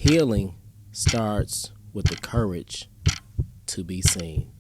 Healing starts with the courage to be seen.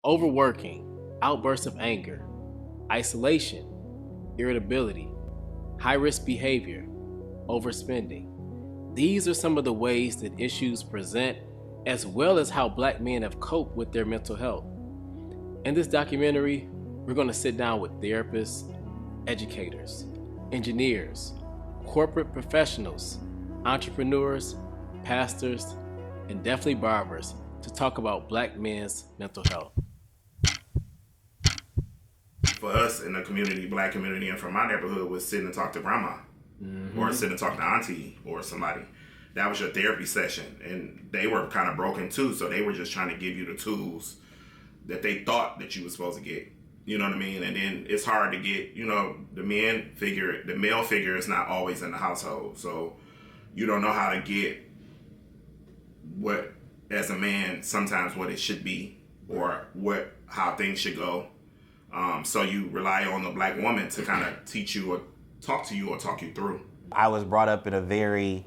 Overworking, outbursts of anger, isolation, irritability, high risk behavior, overspending. These are some of the ways that issues present, as well as how Black men have coped with their mental health. In this documentary, we're going to sit down with therapists, educators, engineers, corporate professionals, entrepreneurs, pastors, and definitely barbers to talk about Black men's mental health. For us in the community, Black community, and from my neighborhood, was sitting and talk to grandma, or sitting and talk to auntie or somebody. That was your therapy session, and they were kind of broken too, so they were just trying to give you the tools that they thought that you were supposed to get. You know what I mean? And then it's hard to get, the male figure is not always in the household, so you don't know how to get what, as a man, sometimes what it should be, or how things should go. So you rely on the Black woman to kind of teach you or talk to you or talk you through. I was brought up in a very,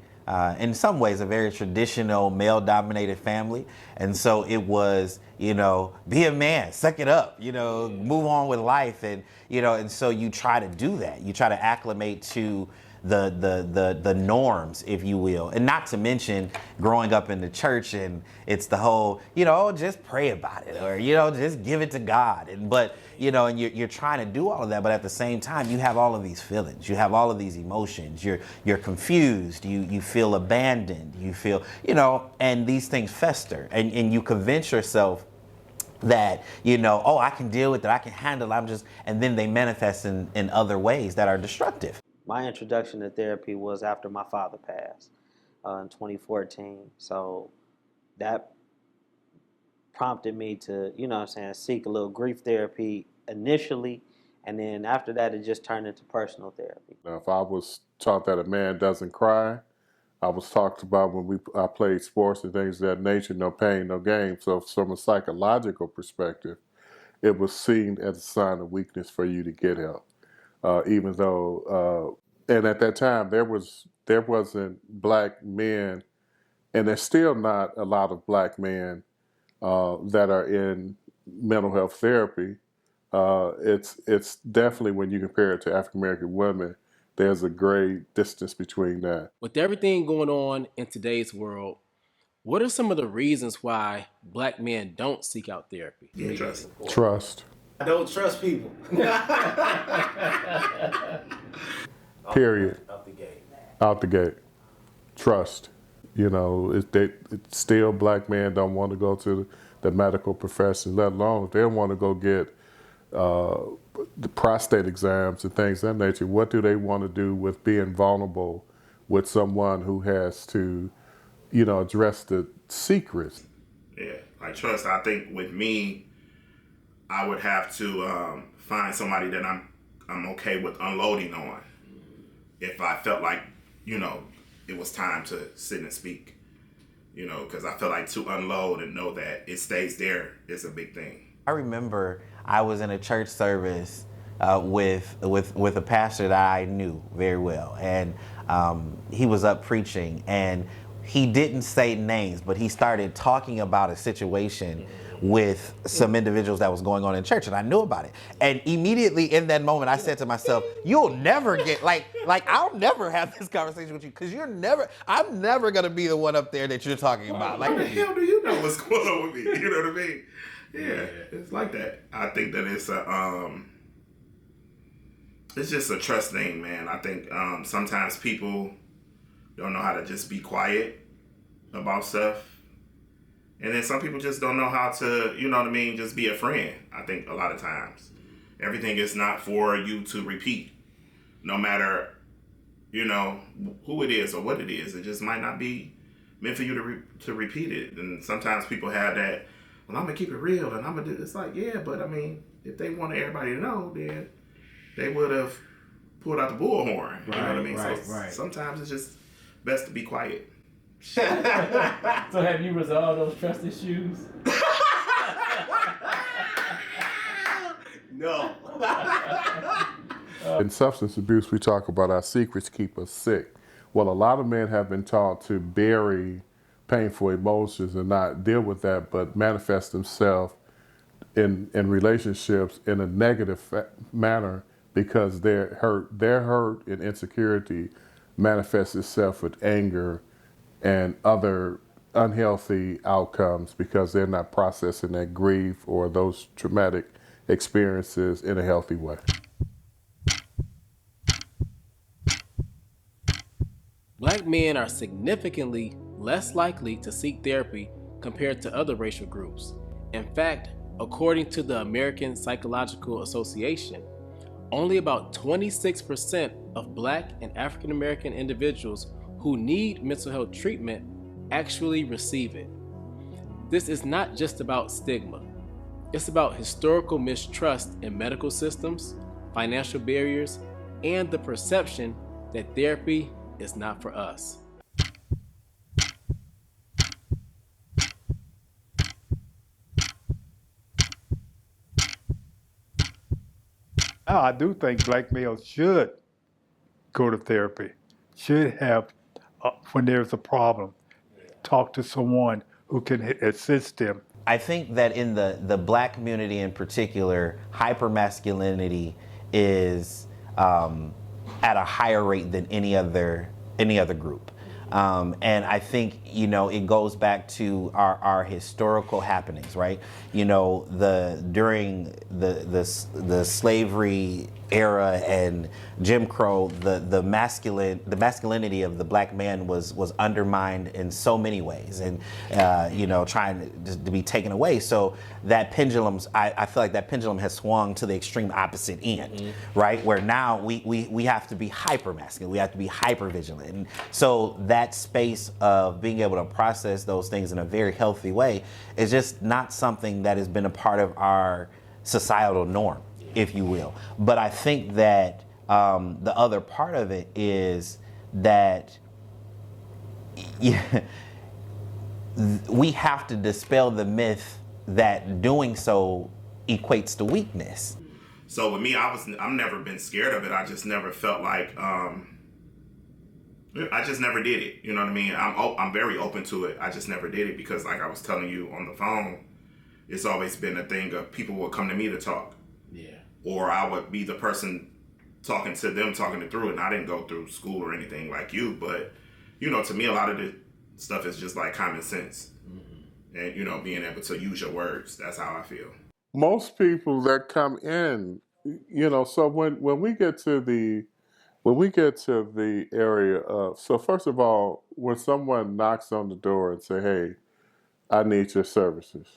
in some ways, a very traditional male-dominated family. And so it was, be a man, suck it up, move on with life. And so you try to do that. You try to acclimate to the norms, if you will. And not to mention growing up in the church, and it's the whole, just pray about it, or, just give it to God. And you're trying to do all of that, but at the same time, you have all of these feelings, you have all of these emotions, you're confused, you feel abandoned, you feel, and these things fester, and you convince yourself that, I can deal with it, I can handle it, and then they manifest in other ways that are destructive. My introduction to therapy was after my father passed in 2014. So that prompted me to, seek a little grief therapy initially. And then after that, it just turned into personal therapy. Now, if I was taught that a man doesn't cry, I was talked about when I played sports and things of that nature, no pain, no gain. So from a psychological perspective, it was seen as a sign of weakness for you to get help. Even though, and at that time there wasn't Black men, and there's still not a lot of Black men that are in mental health therapy. It's definitely, when you compare it to African American women, there's a great distance between that. With everything going on in today's world, what are some of the reasons why Black men don't seek out therapy? Yeah, Trust. I don't trust people. Period. Out the gate. Out the gate. Trust. It's still Black men don't want to go to the medical profession, let alone if they want to go get the prostate exams and things of that nature. What do they want to do with being vulnerable with someone who has to, address the secrets? Yeah, like trust. I think with me, I would have to find somebody that I'm okay with unloading on. If I felt like, it was time to sit and speak, because I feel like to unload and know that it stays there is a big thing. I remember I was in a church service with a pastor that I knew very well, and he was up preaching, and he didn't say names, but he started talking about a situation with some individuals that was going on in church, and I knew about it. And immediately in that moment, I said to myself, "You'll never get like I'll never have this conversation with you, because I'm never gonna be the one up there that you're talking about." How the hell do you know what's going on with me? You know what I mean? Yeah, it's like that. I think that it's just a trust thing, man. I think sometimes people don't know how to just be quiet about stuff. And then some people just don't know how to, just be a friend, I think, a lot of times. Everything is not for you to repeat, no matter, you know, who it is or what it is. It just might not be meant for you to repeat it. And sometimes people have that, well, I'm gonna keep it real and I'm gonna do. It's like, yeah, but I mean, if they wanted everybody to know, then they would have pulled out the bullhorn. You know what I mean? So sometimes it's just best to be quiet. So have you resolved those trust issues? No. In substance abuse, we talk about our secrets keep us sick. Well, a lot of men have been taught to bury painful emotions and not deal with that, but manifest themselves in relationships in a negative manner because their hurt and insecurity manifests itself with anger and other unhealthy outcomes because they're not processing that grief or those traumatic experiences in a healthy way. Black men are significantly less likely to seek therapy compared to other racial groups. In fact, according to the American Psychological Association, only about 26% of Black and African American individuals who need mental health treatment actually receive it. This is not just about stigma. It's about historical mistrust in medical systems, financial barriers, and the perception that therapy is not for us. Now, I do think black males should go to therapy, should have, when there's a problem, talk to someone who can assist them. I think that in the Black community in particular, hypermasculinity is at a higher rate than any other group. And I think, it goes back to our historical happenings, right? During the slavery era and Jim Crow, the masculinity of the Black man was undermined in so many ways, and trying to be taken away. So that I feel like that pendulum has swung to the extreme opposite end, right? Where now we have to be hyper masculine, we have to be hyper vigilant, and so that space of being able to process those things in a very healthy way is just not something that has been a part of our societal norm, if you will. But I think that the other part of it is that we have to dispel the myth that doing so equates to weakness. So with me, I've never been scared of it. I just never felt like I just never did it. You know what I mean? I'm very open to it. I just never did it because, like I was telling you on the phone, it's always been a thing of people will come to me to talk. Yeah. Or I would be the person talking to them, talking it through. And I didn't go through school or anything like you, but to me, a lot of the stuff is just like common sense. Mm-hmm. And being able to use your words. That's how I feel. Most people that come in, so when we get to the area of, so first of all, when someone knocks on the door and say, hey, I need your services,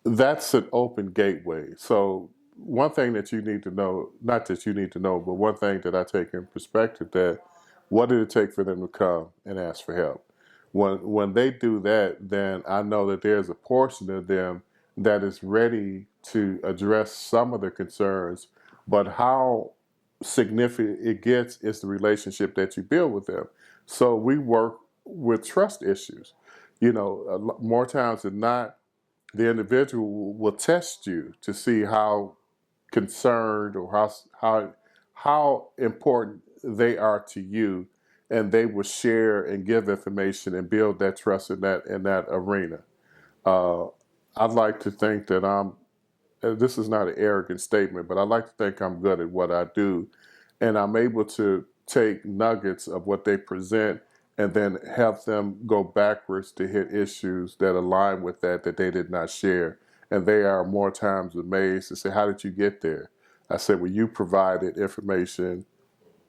that's an open gateway. So one thing that you need to know, not that you need to know, but one thing that I take in perspective, that what did it take for them to come and ask for help? When they do that, then I know that there's a portion of them that is ready to address some of the concerns, but how significant it gets is the relationship that you build with them. So we work with trust issues. More times than not, the individual will test you to see how concerned or how important they are to you, and they will share and give information and build that trust in that arena. I'd like to think that this is not an arrogant statement, but I like to think I'm good at what I do, and I'm able to take nuggets of what they present and then help them go backwards to hit issues that align with that they did not share. And they are more times amazed to say, how did you get there? I said, well, you provided information,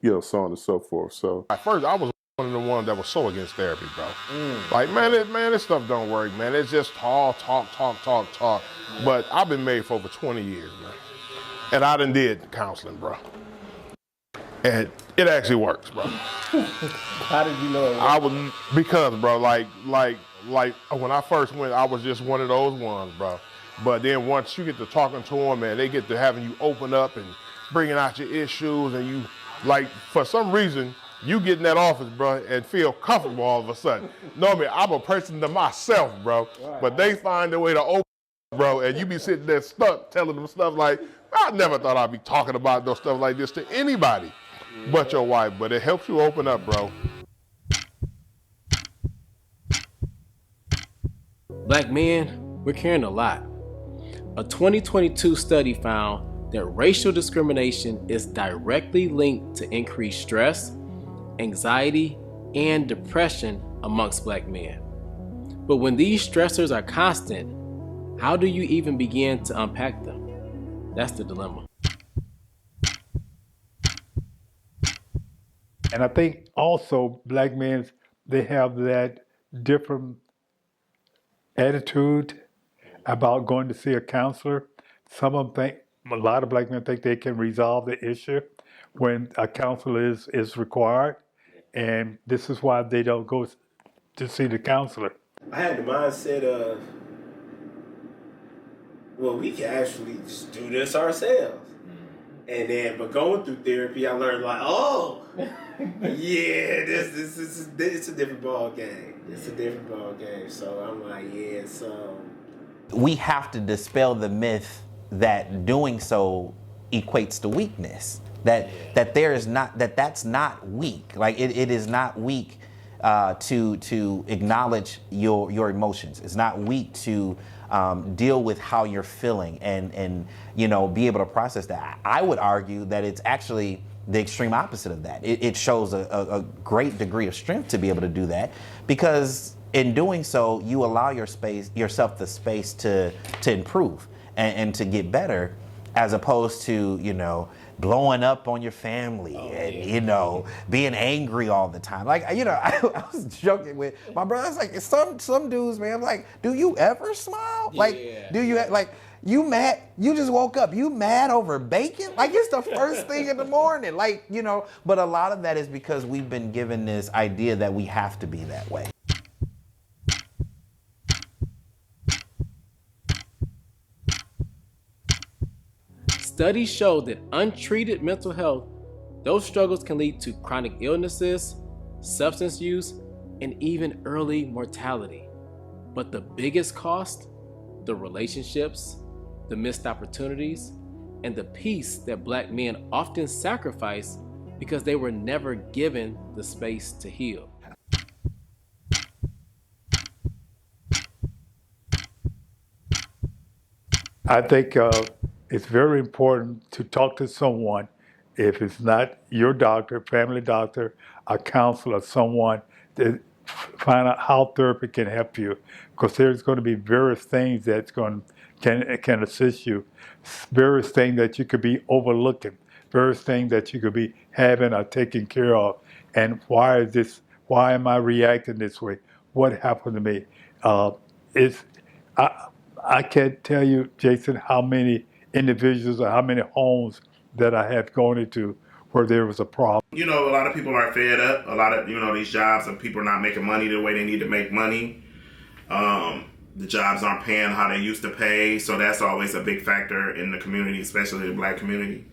so on and so forth. So at first I was One of the ones that was so against therapy, bro. Like, this stuff don't work, man. It's just all talk. But I've been married for over 20 years, man. And I done did counseling, bro. And it actually works, bro. How did you know it worked? Because, bro, like when I first went, I was just one of those ones, bro. But then once you get to talking to them, man, they get to having you open up and bringing out your issues, and you, like, for some reason, you get in that office, bro, and feel comfortable all of a sudden. Normally, I'm a person to myself, bro, but they find a way to open, bro, and you be sitting there stuck telling them stuff like, I never thought I'd be talking about those stuff like this to anybody but your wife, but it helps you open up, bro. Black men, we're carrying a lot. A 2022 study found that racial discrimination is directly linked to increased stress, anxiety, and depression amongst Black men. But when these stressors are constant, how do you even begin to unpack them? That's the dilemma. And I think also Black men, they have that different attitude about going to see a counselor. Some of them think, a lot of Black men think they can resolve the issue when a counselor is required. And this is why they don't go to see the counselor. I had the mindset of, well, we can actually just do this ourselves. And then, but going through therapy, I learned like, oh, yeah, this is it's a different ball game. It's a different ball game. So I'm like, yeah, so We have to dispel the myth that doing so equates to weakness. That there is not, that's not weak. Like it is not weak to acknowledge your emotions. It's not weak to deal with how you're feeling and be able to process that. I would argue that it's actually the extreme opposite of that. It shows a great degree of strength to be able to do that, because in doing so, you allow yourself the space to improve and to get better, as opposed to, blowing up on your family and, being angry all the time. Like, I was joking with my brother. I was like, some dudes, man, I'm like, do you ever smile? Like, do you, like, you mad? You just woke up. You mad over bacon? Like, it's the first thing in the morning. Like, but a lot of that is because we've been given this idea that we have to be that way. Studies show that untreated mental health, those struggles can lead to chronic illnesses, substance use, and even early mortality. But the biggest cost, the relationships, the missed opportunities, and the peace that Black men often sacrifice because they were never given the space to heal. I think it's very important to talk to someone, if it's not your doctor, family doctor, a counselor, someone, to find out how therapy can help you, because there's going to be various things that can assist you, various things that you could be overlooking, various things that you could be having or taking care of. And why am I reacting this way? What happened to me? I can't tell you, Jason, how many individuals or how many homes that I have gone into where there was a problem. A lot of people are fed up. A lot of, these jobs and people are not making money the way they need to make money. The jobs aren't paying how they used to pay. So that's always a big factor in the community, especially the Black community.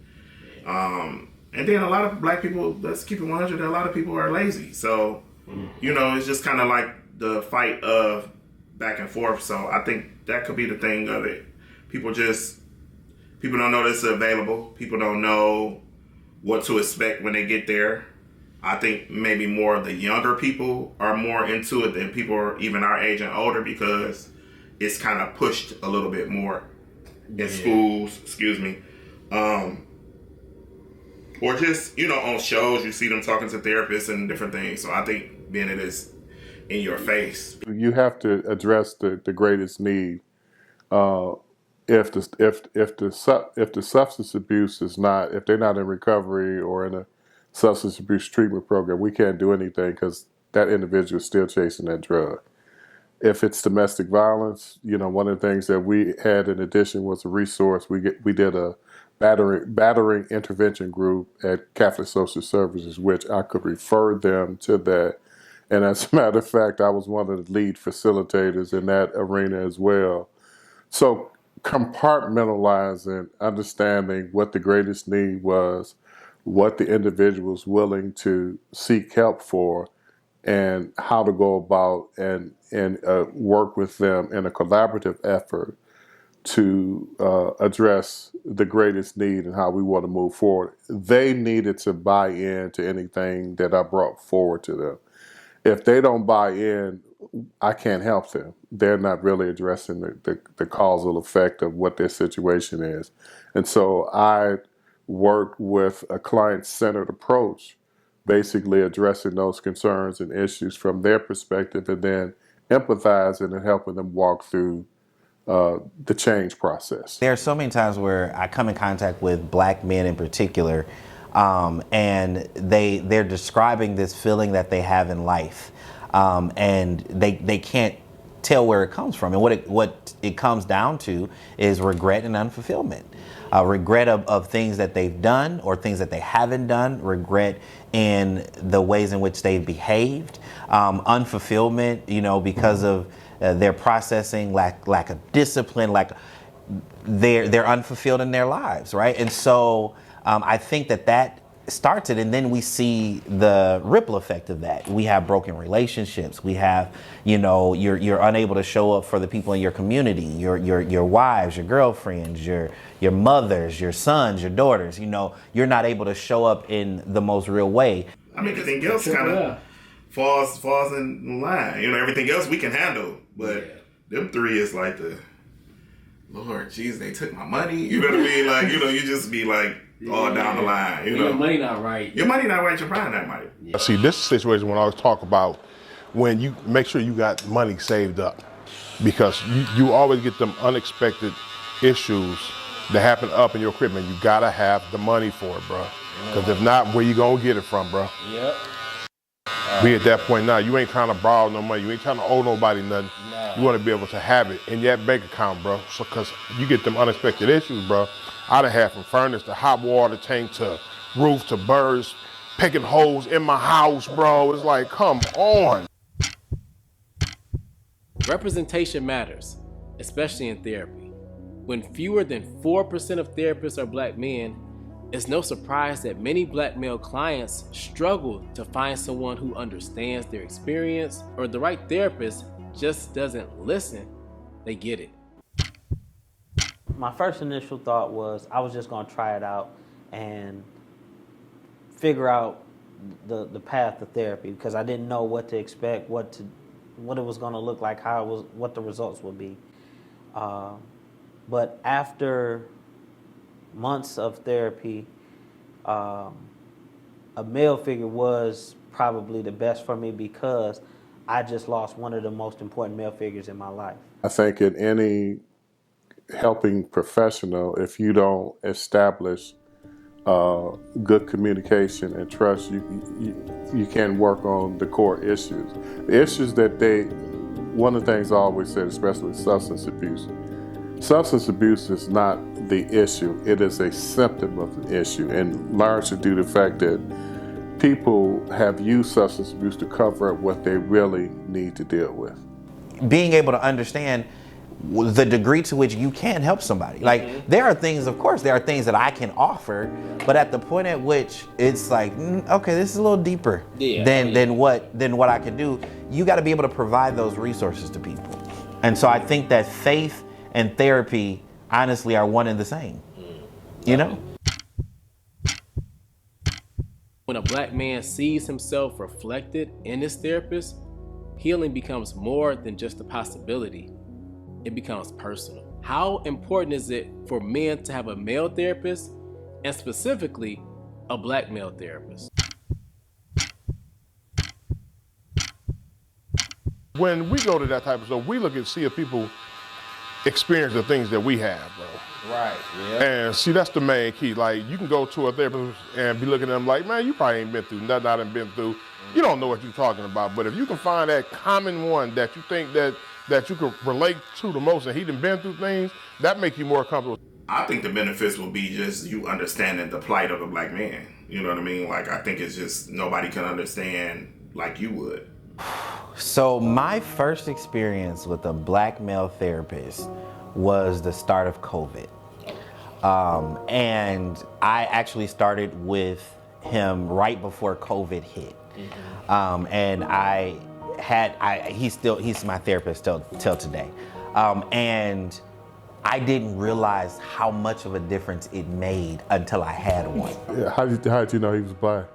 And then a lot of Black people, let's keep it 100, a lot of people are lazy. So, it's just kind of like the fight of back and forth. So I think that could be the thing of it. People don't know this is available. People don't know what to expect when they get there. I think maybe more of the younger people are more into it than people are even our age and older, because it's kind of pushed a little bit more in schools, or just, on shows, you see them talking to therapists and different things. So I think being it is in your face. You have to address the greatest need. If the substance abuse is not, if they're not in recovery or in a substance abuse treatment program, we can't do anything because that individual is still chasing that drug. If it's domestic violence, one of the things that we had in addition was a resource. We did a battering intervention group at Catholic Social Services, which I could refer them to that. And as a matter of fact, I was one of the lead facilitators in that arena as well. So compartmentalizing, understanding what the greatest need was, what the individual was willing to seek help for, and how to go about and work with them in a collaborative effort to address the greatest need and how we want to move forward. They needed to buy into anything that I brought forward to them. If they don't buy in, I can't help them. They're not really addressing the causal effect of what their situation is. And so I worked with a client-centered approach, basically addressing those concerns and issues from their perspective and then empathizing and helping them walk through the change process. There are so many times where I come in contact with black men in particular, and they're describing this feeling that they have in life, and they can't tell where it comes from. And what it comes down to is regret and unfulfillment. Regret of things that they've done or things that they haven't done, regret in the ways in which they've behaved, unfulfillment, because of their processing, lack of discipline, they're unfulfilled in their lives, right? And so I think that starts it, and then we see the ripple effect of that. We have broken relationships. We have, you're unable to show up for the people in your community, your wives, your girlfriends, your mothers, your sons, your daughters. You're not able to show up in the most real way. I mean, everything else kind of falls in line. Everything else we can handle, but them three is like the Lord, jeez, they took my money. You know what I mean? Like, you just be like all down the line. Your money not right. Your money not right. You're buying that money. Yeah. See, this situation when I always talk about when you make sure you got money saved up, because you always get them unexpected issues that happen up in your crib, and you gotta have the money for it, bro. Because if not, where you gonna get it from, bro? Yep. We at that point now. You ain't trying to borrow no money. You ain't trying to owe nobody nothing. No. You want to be able to have it in that bank account, bro. So, because you get them unexpected issues, bro. I done had from furnace to hot water tank to roof to birds picking holes in my house, bro. It's like, come on. Representation matters, especially in therapy. When fewer than 4% of therapists are black men, it's no surprise that many black male clients struggle to find someone who understands their experience, or the right therapist just doesn't listen. They get it. My first initial thought was I was just going to try it out and figure out the path of therapy, because I didn't know what to expect, what it was going to look like, what the results would be. But after months of therapy, a male figure was probably the best for me, because I just lost one of the most important male figures in my life. I think in any helping professional, if you don't establish good communication and trust, you can't work on the core issues. The issues that one of the things I always said, especially with substance abuse, substance abuse is not the issue, it is a symptom of the issue, and largely due to the fact that people have used substance abuse to cover up what they really need to deal with. Being able to understand the degree to which you can help somebody. Like, there are things that I can offer, but at the point at which it's like, okay, this is a little deeper than what I can do, you got to be able to provide those resources to people. And so I think that faith and therapy honestly are one and the same. When a black man sees himself reflected in his therapist, healing becomes more than just a possibility. It becomes personal. How important is it for men to have a male therapist, and specifically a black male therapist? When we go to that type of stuff, we look and see if people experience the things that we have, bro. Right. Yeah. And see, that's the main key. Like, you can go to a therapist and be looking at them like, man, you probably ain't been through nothing I done been through. You don't know what you're talking about. But if you can find that common one that you think that you can relate to the most, and he done been through things, that make you more comfortable. I think the benefits will be just you understanding the plight of a black man. You know what I mean? Like, I think it's just nobody can understand like you would. So my first experience with a black male therapist was the start of COVID. And I actually started with him right before COVID hit. And he's my therapist till today. And I didn't realize how much of a difference it made until I had one. Yeah, how did you know he was black?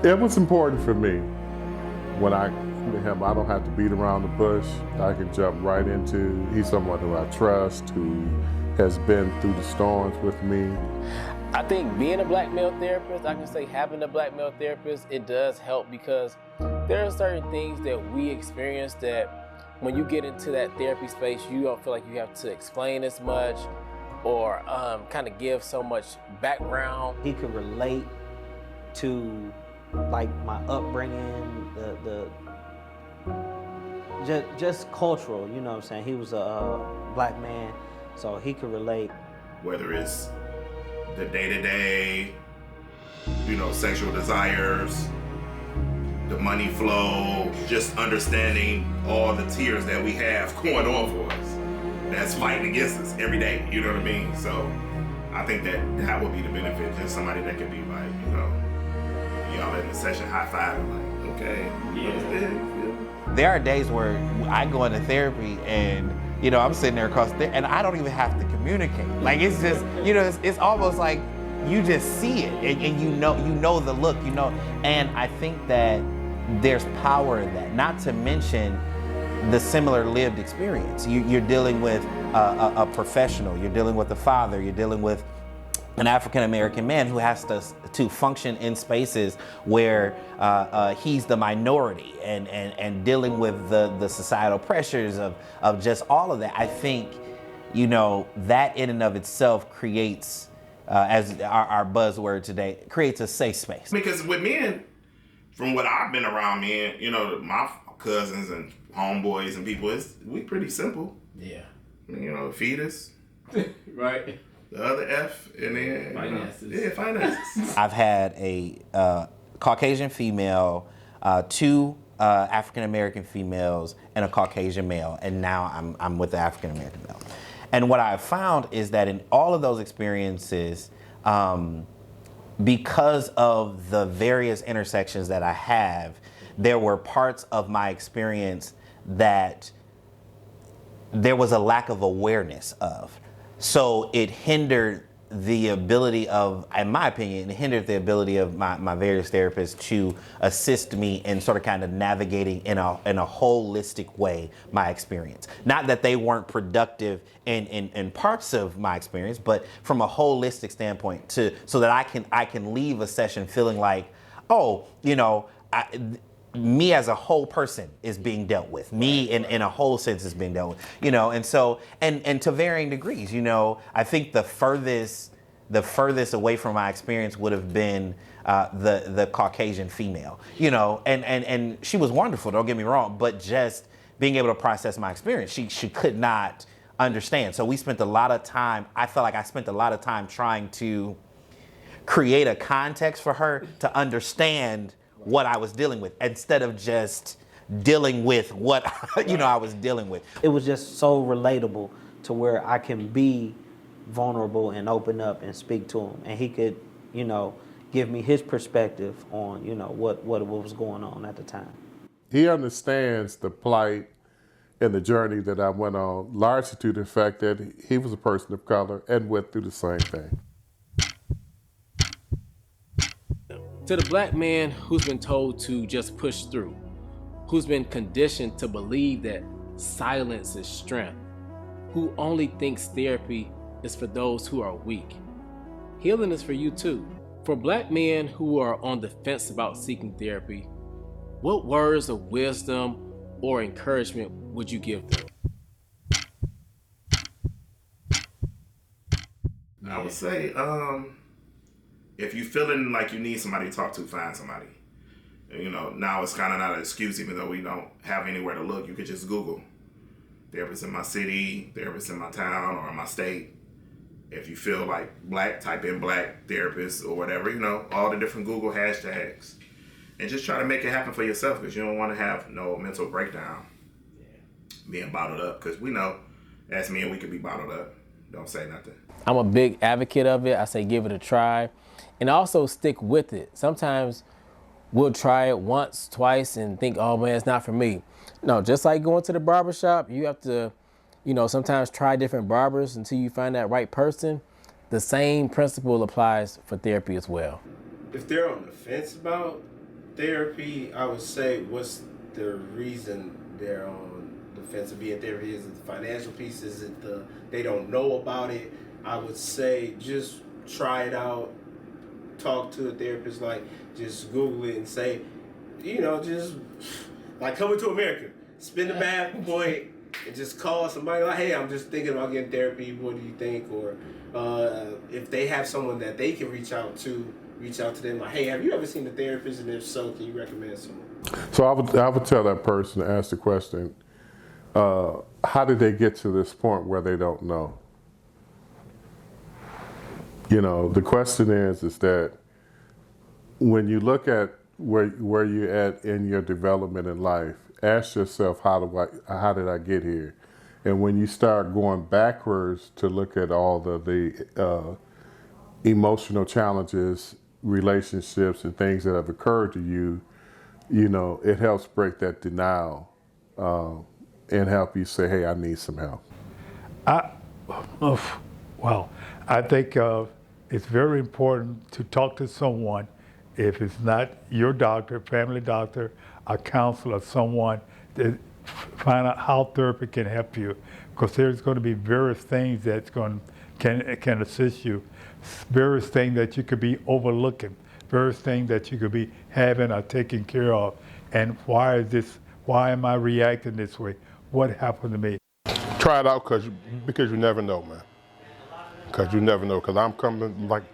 It was important for me when I met him. I don't have to beat around the bush. I can jump right into, he's someone who I trust, who has been through the storms with me. I think being a black male therapist, I can say having a black male therapist, it does help because there are certain things that we experience that when you get into that therapy space, you don't feel like you have to explain as much or kind of give so much background. He could relate to like my upbringing, just cultural, you know what I'm saying? He was a black man, so he could relate. Whether it's the day-to-day, sexual desires, the money flow, just understanding all the tears that we have going on for us. That's fighting against us every day, you know what I mean? So I think that would be the benefit, just somebody that could be like, y'all in the session high-fiving, like, okay, There are days where I go into therapy and I'm sitting there across there and I don't even have to communicate. Like, it's just, it's almost like you just see it and you know the look, and I think that there's power in that, not to mention the similar lived experience. You're dealing with a professional, you're dealing with a father, you're dealing with an African-American man who has to function in spaces where he's the minority and dealing with the societal pressures of just all of that. I think, that in and of itself creates, as our buzzword today, creates a safe space. Because with men, from what I've been around men, my cousins and homeboys and people, we pretty simple. Yeah. Fetus. Right. The other F, and then finances. Finances. I've had a Caucasian female, 2 African American females, and a Caucasian male, and now I'm with the African American male. And what I've found is that in all of those experiences, because of the various intersections that I have, there were parts of my experience that there was a lack of awareness of. So it hindered the ability of, in my opinion, it hindered the ability of my various therapists to assist me in sort of kind of navigating in a holistic way my experience. Not that they weren't productive in parts of my experience, but from a holistic standpoint, so that I can leave a session feeling like, me as a whole person is being dealt with. Me in a whole sense is being dealt with. And so and to varying degrees. I think the furthest away from my experience would have been the Caucasian female. And she was wonderful, don't get me wrong, but just being able to process my experience, she could not understand. So we spent a lot of time, I felt like I spent a lot of time trying to create a context for her to understand what I was dealing with, instead of just dealing with what I was dealing with. It was just so relatable to where I can be vulnerable and open up and speak to him, and he could, give me his perspective on, what was going on at the time. He understands the plight and the journey that I went on, largely to the fact that he was a person of color and went through the same thing. To the black man who's been told to just push through, who's been conditioned to believe that silence is strength, who only thinks therapy is for those who are weak, healing is for you too. For Black men who are on the fence about seeking therapy, what words of wisdom or encouragement would you give them? I would say, if you feeling like you need somebody to talk to, find somebody. You know, now it's kind of not an excuse, even though we don't have anywhere to look. You could just Google therapists in my city, therapists in my town or in my state. If you feel like Black, type in Black therapist or whatever, you know, all the different Google hashtags. And just try to make it happen for yourself, because you don't want to have no mental breakdown being bottled up. Because we know, as men, we could be bottled up. Don't say nothing. I'm a big advocate of it. I say give it a try. And also stick with it. Sometimes we'll try it once, twice, and think, oh man, it's not for me. No, just like going to the barbershop, you have to, sometimes try different barbers until you find that right person. The same principle applies for therapy as well. If they're on the fence about therapy, I would say, what's the reason they're on the fence of being therapy? Is it the financial piece? Is it they don't know about it? I would say just try it out. Talk to a therapist, like just Google it and say, just like Coming to America. Spin the back point and just call somebody like, hey, I'm just thinking about getting therapy. What do you think? Or if they have someone that they can reach out to them. Like, hey, have you ever seen a therapist? And if so, can you recommend someone? So I would tell that person to ask the question, how did they get to this point where they don't know? The question is that when you look at where you're at in your development in life, ask yourself, how did I get here? And when you start going backwards to look at all the emotional challenges, relationships, and things that have occurred to you, it helps break that denial and help you say, hey, I need some help. I think it's very important to talk to someone, if it's not your doctor, family doctor, a counselor, someone, to find out how therapy can help you, because there's going to be various things that can assist you, various things that you could be overlooking, various things that you could be having or taking care of, and why am I reacting this way? What happened to me? Try it out because you never know, man. Because you never know. Because I'm coming, like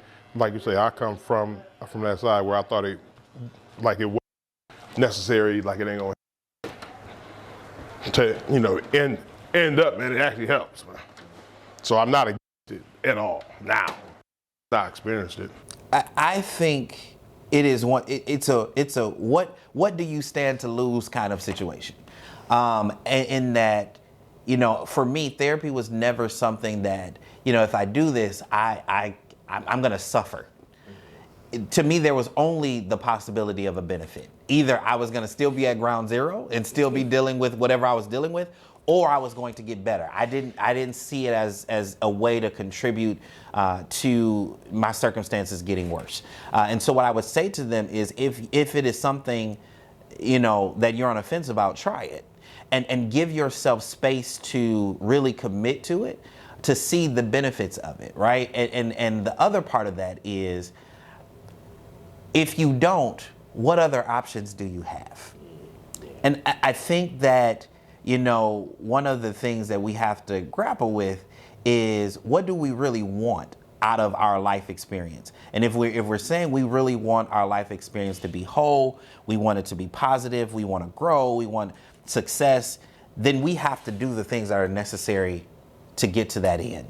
you say, I come from that side where I thought it wasn't necessary, like it ain't going to, end up, man, it actually helps, man. So I'm not against it at all now. I experienced it. I think it is it's a what do you stand to lose kind of situation. In that, for me, therapy was never something that, if I do this, I'm going to suffer. To me, there was only the possibility of a benefit. Either I was going to still be at ground zero and still be dealing with whatever I was dealing with, or I was going to get better. I didn't see it as a way to contribute to my circumstances getting worse. And so what I would say to them is, if it is something, that you're on the fence about, try it. And give yourself space to really commit to it, to see the benefits of it, right? And the other part of that is, if you don't, what other options do you have? And I think that, one of the things that we have to grapple with is, what do we really want out of our life experience? And if we're saying we really want our life experience to be whole, we want it to be positive, we want to grow, we want success, then we have to do the things that are necessary to get to that end.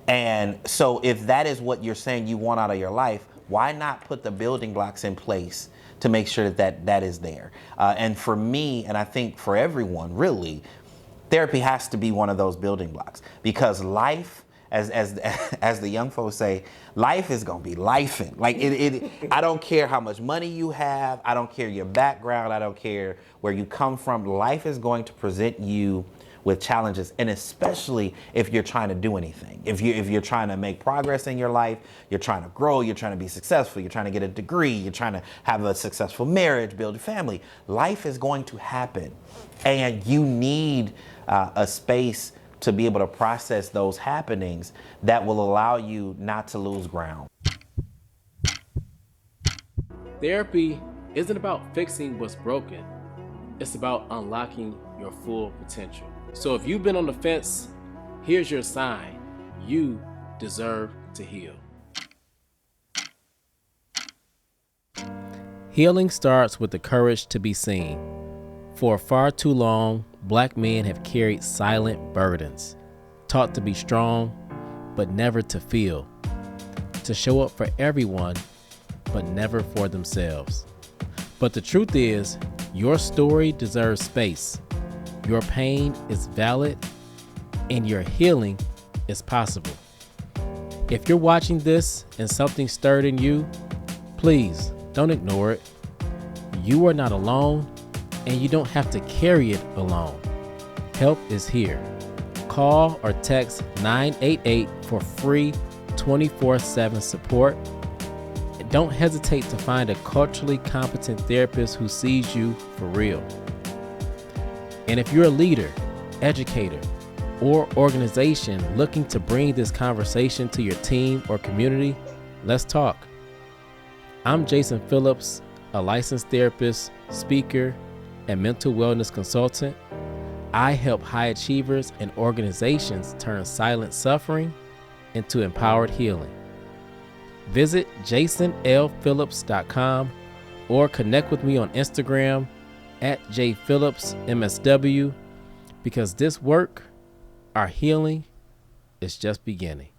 And so if that is what you're saying you want out of your life, why not put the building blocks in place to make sure that is there? And for me, and I think for everyone really, therapy has to be one of those building blocks, because life, as the young folks say, life is gonna be lifing. Like I don't care how much money you have, I don't care your background, I don't care where you come from. Life is going to present you with challenges, and especially if you're trying to do anything. If you're trying to make progress in your life, you're trying to grow, you're trying to be successful, you're trying to get a degree, you're trying to have a successful marriage, build a family. Life is going to happen, and you need a space to be able to process those happenings that will allow you not to lose ground. Therapy isn't about fixing what's broken. It's about unlocking your full potential. So if you've been on the fence, here's your sign. You deserve to heal. Healing starts with the courage to be seen. For far too long, Black men have carried silent burdens, taught to be strong, but never to feel, to show up for everyone, but never for themselves. But the truth is, your story deserves space. Your pain is valid, and your healing is possible. If you're watching this and something stirred in you, please don't ignore it. You are not alone, and you don't have to carry it alone. Help is here. Call or text 988 for free 24/7 support. And don't hesitate to find a culturally competent therapist who sees you for real. And if you're a leader, educator, or organization looking to bring this conversation to your team or community, let's talk. I'm Jason Phillips, a licensed therapist, speaker, and mental wellness consultant. I help high achievers and organizations turn silent suffering into empowered healing. Visit jasonlphillips.com or connect with me on Instagram @jphillipsmsw, because this work, our healing, is just beginning.